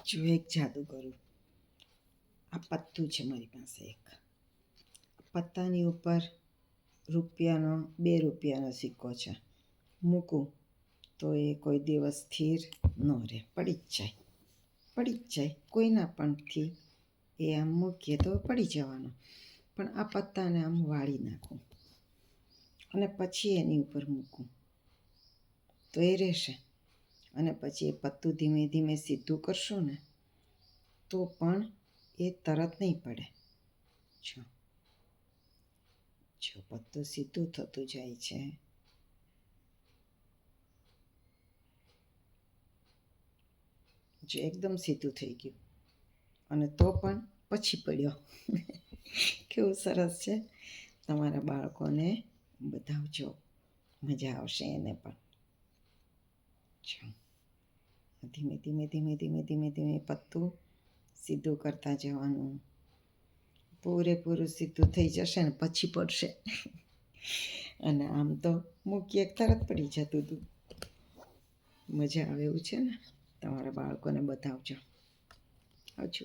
જો એક જાદુ કરું. આ પત્તું છે મારી પાસે એક. પત્તાની ઉપર રૂપિયાનો 2 રૂપિયાનો સિક્કો છે. મૂકું તો એ કોઈ દિવસ સ્થિર ન રહે, પડી જ જાય. કોઈના પણથી એ આમ મૂકીએ તો પડી જવાનો. પણ આ પત્તાને આમ વાળી નાખું અને પછી એની ઉપર મૂકું તો એ રહેશે. અને પછી એ પત્તું ધીમે ધીમે સીધું કરશો ને તો પણ એ તરત નહીં પડે. જો પત્તું સીધું થતું જાય છે. જો એકદમ સીધું થઈ ગયું અને તો પણ પછી પડ્યો. કેવું સરસ છે. તમારા બાળકોને બતાવજો, મજા આવશે એને પણ. ધીમે ધીમે ધીમે ધીમે ધીમે ધીમે પત્તું સીધું કરતા જવાનું. પૂરેપૂરું સીધું થઈ જશે ને પછી પડશે. અને આમ તો મૂકીએ તરત પડી જતું હતું. મજા આવે એવું છે ને. તમારા બાળકોને બતાવજો. આવજો.